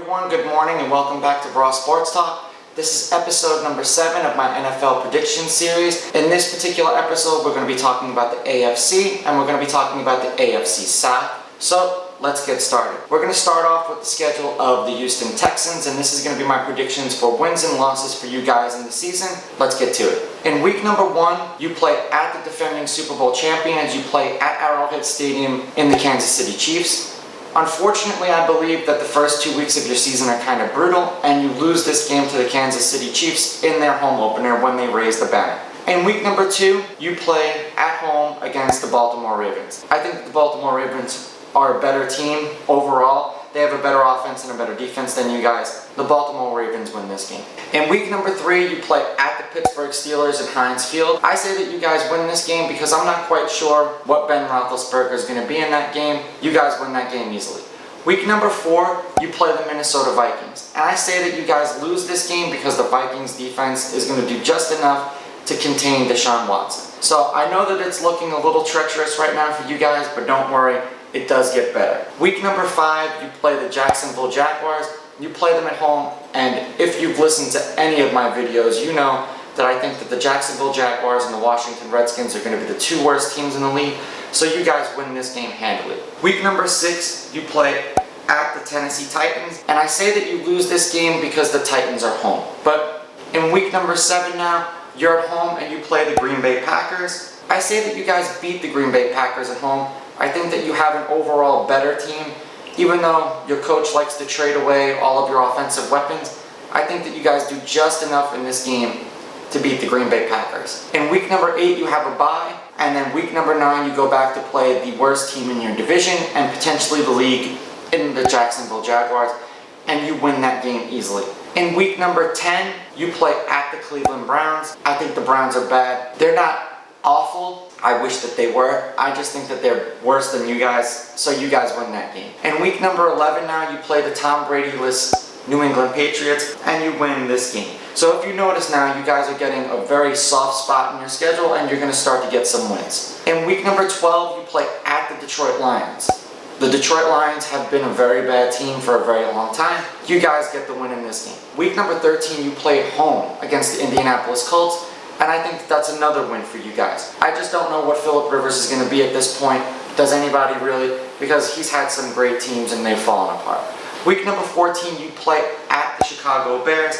everyone, good morning and welcome back to Raw Sports Talk. This is episode number 7 of my NFL prediction series. In this particular episode, we're going to be talking about the AFC and we're going to be talking about the AFC South. So let's get started. We're going to start off with the schedule of the Euston Texans, and this is going to be my predictions for wins and losses for you guys in the season. Let's get to it. In week number 1, you play at the defending Super Bowl champions. You play at Arrowhead Stadium in the Kansas City Chiefs. Unfortunately, I believe that the first 2 weeks of your season are kind of brutal, and you lose this game to the Kansas City Chiefs in their home opener when they raise the banner. In week number 2, you play at home against the Baltimore Ravens. I think the Baltimore Ravens are a better team overall. They have a better offense and a better defense than you guys. The Baltimore Ravens win this game. In week number 3, you play at the Pittsburgh Steelers at Heinz Field. I say that you guys win this game because I'm not quite sure what Ben Roethlisberger is going to be in that game. You guys win that game easily. Week number 4, you play the Minnesota Vikings. And I say that you guys lose this game because the Vikings defense is going to do just enough to contain Deshaun Watson. So I know that it's looking a little treacherous right now for you guys, but don't worry. It does get better. Week number 5, you play the Jacksonville Jaguars. You play them at home, and if you've listened to any of my videos, you know that I think that the Jacksonville Jaguars and the Washington Redskins are going to be the 2 worst teams in the league, so you guys win this game handily. Week number 6, you play at the Tennessee Titans, and I say that you lose this game because the Titans are home. But in week number 7 now, you're at home and you play the Green Bay Packers. I say that you guys beat the Green Bay Packers at home. I think that you have an overall better team. Even though your coach likes to trade away all of your offensive weapons, I think that you guys do just enough in this game to beat the Green Bay Packers. In week number 8, you have a bye, and then week number 9, you go back to play the worst team in your division and potentially the league in the Jacksonville Jaguars, and you win that game easily. In week number 10, you play at the Cleveland Browns. I think the Browns are bad. They're not awful. I wish that they were. I just think that they're worse than you guys, so you guys win that game. In week number 11 now, you play the Tom Brady-less New England Patriots, and you win this game. So if you notice now, you guys are getting a very soft spot in your schedule, and you're going to start to get some wins. In week number 12, you play at the Detroit Lions. The Detroit Lions have been a very bad team for a very long time. You guys get the win in this game. Week number 13, you play at home against the Indianapolis Colts. And I think that's another win for you guys. I just don't know what Phillip Rivers is going to be at this point. Does anybody really? Because he's had some great teams and they've fallen apart. Week number 14, you play at the Chicago Bears,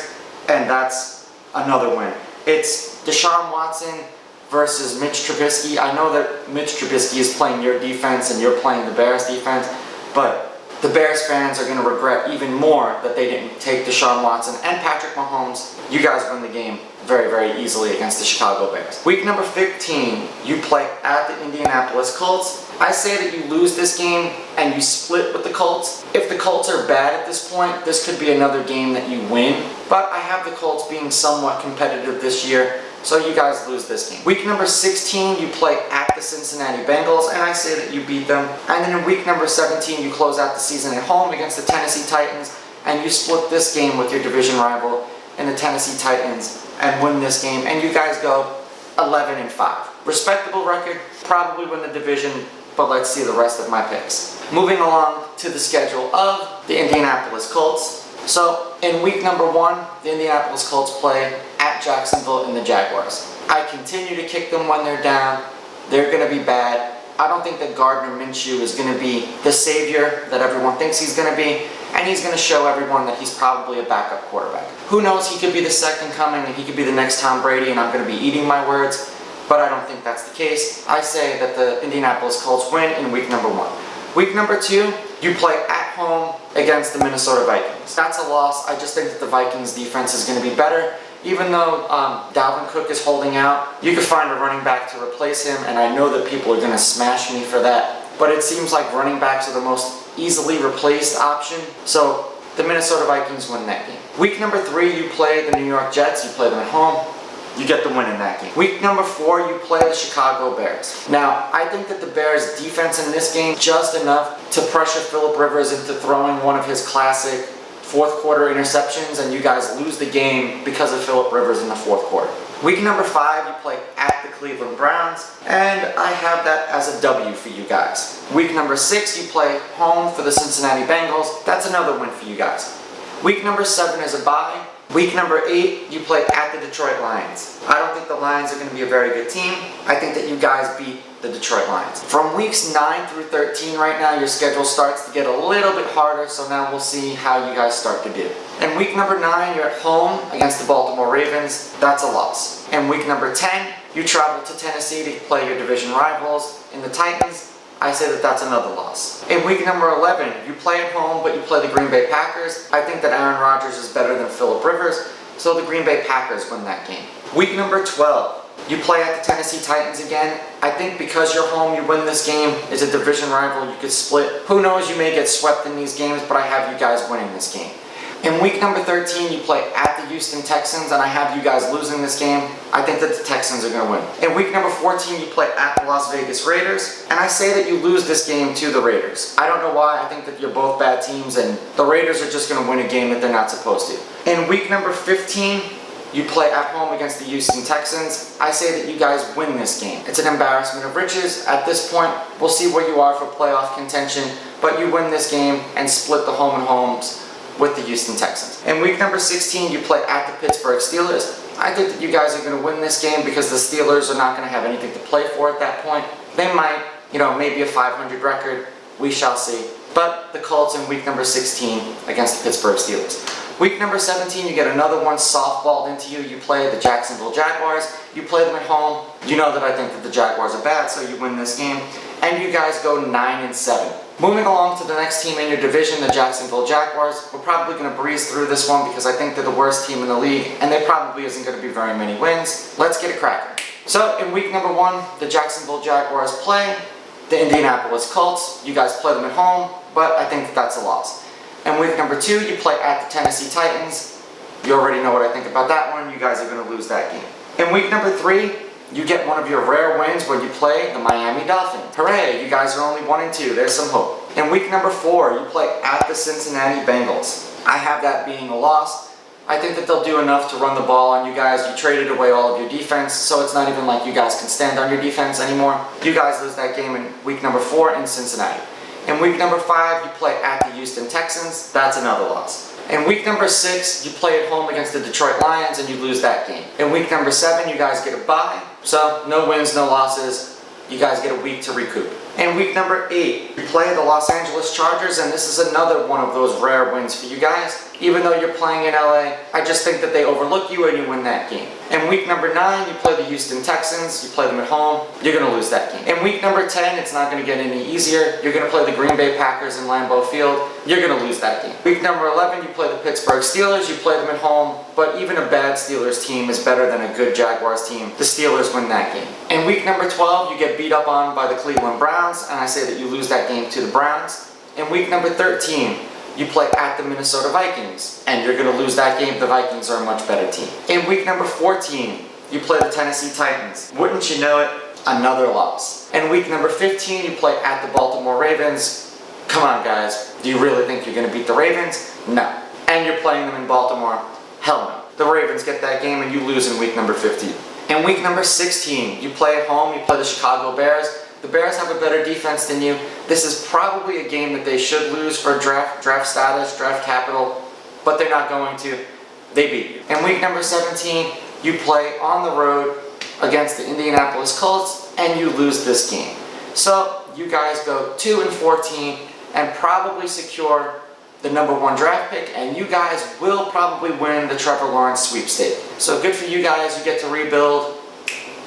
and that's another win. It's Deshaun Watson versus Mitch Trubisky. I know that Mitch Trubisky is playing your defense and you're playing the Bears defense, but the Bears fans are going to regret even more that they didn't take Deshaun Watson and Patrick Mahomes. You guys win the game very, very easily against the Chicago Bears. Week number 15, you play at the Indianapolis Colts. I say that you lose this game and you split with the Colts. If the Colts are bad at this point, this could be another game that you win. But I have the Colts being somewhat competitive this year, so you guys lose this game. Week number 16, you play at the Cincinnati Bengals, and I say that you beat them. And then in week number 17, you close out the season at home against the Tennessee Titans, and you split this game with your division rival in the Tennessee Titans and win this game, and you guys go 11-5. Respectable record, probably win the division, but let's see the rest of my picks. Moving along to the schedule of the Indianapolis Colts. So in week number 1, the Indianapolis Colts play at Jacksonville and the Jaguars. I continue to kick them when they're down. They're going to be bad. I don't think that Gardner Minshew is going to be the savior that everyone thinks he's going to be, and he's going to show everyone that he's probably a backup quarterback. Who knows, he could be the second coming and he could be the next Tom Brady, and I'm going to be eating my words, but I don't think that's the case. I say that the Indianapolis Colts win in week number 1. Week number 2, you play at home against the Minnesota Vikings. That's a loss. I just think that the Vikings defense is going to be better. Even though Dalvin Cook is holding out, you could find a running back to replace him, and I know that people are going to smash me for that. But it seems like running backs are the most easily replaced option. So the Minnesota Vikings win that game. Week number 3, you play the New York Jets. You play them at home. You get the win in that game. Week number 4, you play the Chicago Bears. Now, I think that the Bears' defense in this game just enough to pressure Phillip Rivers into throwing one of his classic fourth quarter interceptions, and you guys lose the game because of Phillip Rivers in the fourth quarter. Week number 5, you play at the Cleveland Browns, and I have that as a W for you guys. Week number 6, you play home for the Cincinnati Bengals. That's another win for you guys. Week number 7 is a bye. Week number 8, you play at the Detroit Lions. I don't think the Lions are going to be a very good team. I think that you guys beat the Detroit Lions. From weeks 9 through 13 right now, your schedule starts to get a little bit harder, so now we'll see how you guys start to do. In week number 9, you're at home against the Baltimore Ravens. That's a loss. In week number 10, you travel to Tennessee to play your division rivals in the Titans. I say that that's another loss. In week number 11, you play at home, but you play the Green Bay Packers. I think that Aaron Rodgers is better than Phillip Rivers, so the Green Bay Packers win that game. Week number 12, you play at the Tennessee Titans again. I think because you're home, you win this game. It's a division rival, you could split. Who knows, you may get swept in these games, but I have you guys winning this game. In week number 13, you play at the Euston Texans, and I have you guys losing this game. I think that the Texans are going to win. In week number 14, you play at the Las Vegas Raiders, and I say that you lose this game to the Raiders. I don't know why. I think that you're both bad teams, and the Raiders are just going to win a game that they're not supposed to. In week number 15, you play at home against the Euston Texans. I say that you guys win this game. It's an embarrassment of riches. At this point, we'll see where you are for playoff contention, but you win this game and split the home and homes with the Euston Texans. In week number 16, you play at the Pittsburgh Steelers. I think that you guys are going to win this game because the Steelers are not going to have anything to play for at that point. They might, maybe a 500 record. We shall see. But the Colts in week number 16 against the Pittsburgh Steelers. Week number 17, you get another one softballed into you. You play the Jacksonville Jaguars. You play them at home. You know that I think that the Jaguars are bad, so you win this game. And you guys go 9-7. Moving along to the next team in your division, the Jacksonville Jaguars. We're probably going to breeze through this one because I think they're the worst team in the league, and there probably isn't going to be very many wins. Let's get it cracking. So in week number 1, the Jacksonville Jaguars play the Indianapolis Colts. You guys play them at home, but I think that's a loss. In week number 2, you play at the Tennessee Titans. You already know what I think about that one. You guys are going to lose that game. In week number 3, you get one of your rare wins when you play the Miami Dolphins. Hooray, you guys are only 1-2. There's some hope. In week number 4, you play at the Cincinnati Bengals. I have that being a loss. I think that they'll do enough to run the ball on you guys. You traded away all of your defense, so it's not even like you guys can stand on your defense anymore. You guys lose that game in week number 4 in Cincinnati. In week number 5, you play at the Euston Texans. That's another loss. In week number 6, you play at home against the Detroit Lions and you lose that game. In week number 7, you guys get a bye. So no wins, no losses. You guys get a week to recoup. In week number 8, you play the Los Angeles Chargers, and this is another one of those rare wins for you guys. Even though you're playing in LA, I just think that they overlook you and you win that game. In week number 9, you play the Houston Texans. You play them at home. You're going to lose that game. In week number 10, it's not going to get any easier. You're going to play the Green Bay Packers in Lambeau Field. You're going to lose that game. Week number 11, you play the Pittsburgh Steelers. You play them at home. But even a bad Steelers team is better than a good Jaguars team. The Steelers win that game. In week number 12, you get beat up on by the Cleveland Browns, and I say that you lose that game to the Browns. In week number 13, you play at the Minnesota Vikings, and you're going to lose that game. The Vikings are a much better team. In week number 14, you play the Tennessee Titans. Wouldn't you know it? Another loss. In week number 15, you play at the Baltimore Ravens. Come on, guys. Do you really think you're going to beat the Ravens? No. And you're playing them in Baltimore? Hell no. The Ravens get that game, and you lose in week number 15. In week number 16, you play at home. You play the Chicago Bears. The Bears have a better defense than you. This is probably a game that they should lose for draft status, draft capital, but they're not going to. They beat you. In week number 17, you play on the road against the Indianapolis Colts, and you lose this game. So you guys go 2-14 and probably secure the number 1 draft pick, and you guys will probably win the Trevor Lawrence sweepstake. So good for you guys. You get to rebuild.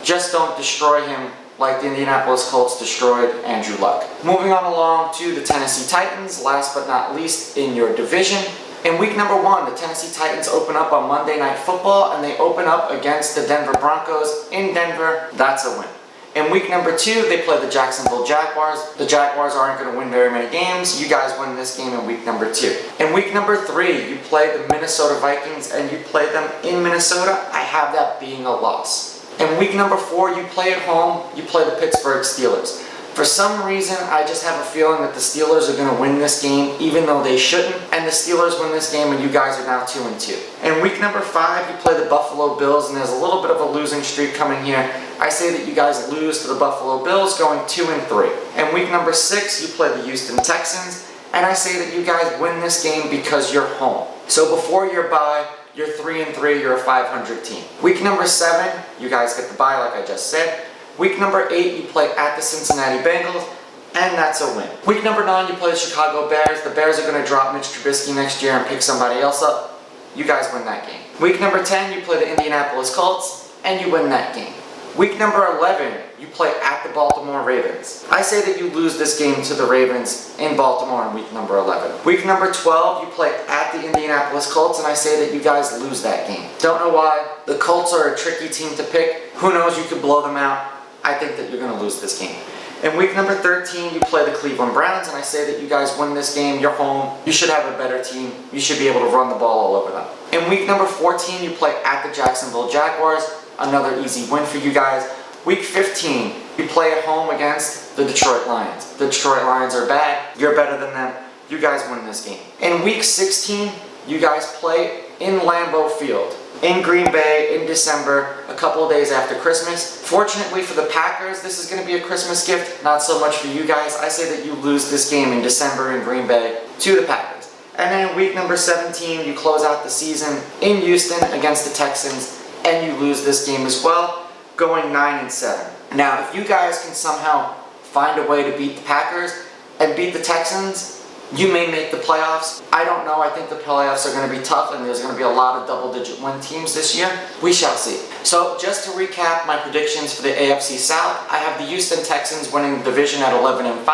Just don't destroy him like the Indianapolis Colts destroyed Andrew Luck. Moving on along to the Tennessee Titans, last but not least in your division. In week number 1, the Tennessee Titans open up on Monday Night Football, and they open up against the Denver Broncos in Denver. That's a win. In week number 2, they play the Jacksonville Jaguars. The Jaguars aren't going to win very many games. You guys win this game in week number 2. In week number 3, you play the Minnesota Vikings, and you play them in Minnesota. I have that being a loss. In week number 4, you play at home. You play the Pittsburgh Steelers. For some reason, I just have a feeling that the Steelers are going to win this game, even though they shouldn't. And the Steelers win this game, and you guys are now 2-2. In week number 5, you play the Buffalo Bills, and there's a little bit of a losing streak coming here. I say that you guys lose to the Buffalo Bills, going 2-3. In week number 6, you play the Euston Texans, And I say that you guys win this game because you're home. So before your bye, you're 3-3, you're a 500 team. Week number 7, you guys get the bye like I just said. Week number 8, you play at the Cincinnati Bengals, and that's a win. Week number 9, you play the Chicago Bears. The Bears are going to drop Mitch Trubisky next year and pick somebody else up. You guys win that game. Week number 10, you play the Indianapolis Colts, and you win that game. Week number 11, you play at the Baltimore Ravens. I say that you lose this game to the Ravens in Baltimore in week number 11. Week number 12, you play at the Indianapolis Colts, and I say that you guys lose that game. Don't know why. The Colts are a tricky team to pick. Who knows, you could blow them out. I think that you're going to lose this game. In week number 13, you play the Cleveland Browns, and I say that you guys win this game. You're home. You should have a better team. You should be able to run the ball all over them. In week number 14, you play at the Jacksonville Jaguars. Another easy win for you guys. Week 15, you play at home against the Detroit Lions. The Detroit Lions are bad. You're better than them. You guys win this game. In week 16, you guys play in Lambeau Field in Green Bay in December, a couple of days after Christmas. Fortunately for the Packers, this is going to be a Christmas gift. Not so much for you guys. I say that you lose this game in December in Green Bay to the Packers. And then in week number 17, you close out the season in Euston against the Texans, and you lose this game as well, going 9-7. Now, if you guys can somehow find a way to beat the Packers and beat the Texans, you may make the playoffs. I don't know. I think the playoffs are going to be tough, and there's going to be a lot of double-digit win teams this year. We shall see. So, just to recap my predictions for the AFC South, I have the Euston Texans winning the division at 11-5.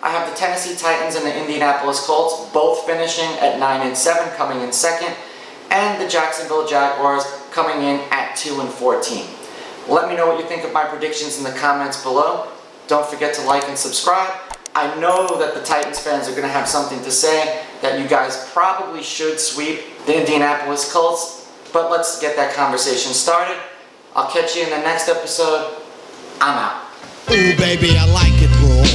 I have the Tennessee Titans and the Indianapolis Colts both finishing at 9-7, coming in second, and the Jacksonville Jaguars coming in at 2-14. Let me know what you think of my predictions in the comments below. Don't forget to like and subscribe. I know that the Titans fans are going to have something to say, that you guys probably should sweep the Indianapolis Colts, but let's get that conversation started. I'll catch you in the next episode. I'm out. Ooh, baby, I like it raw.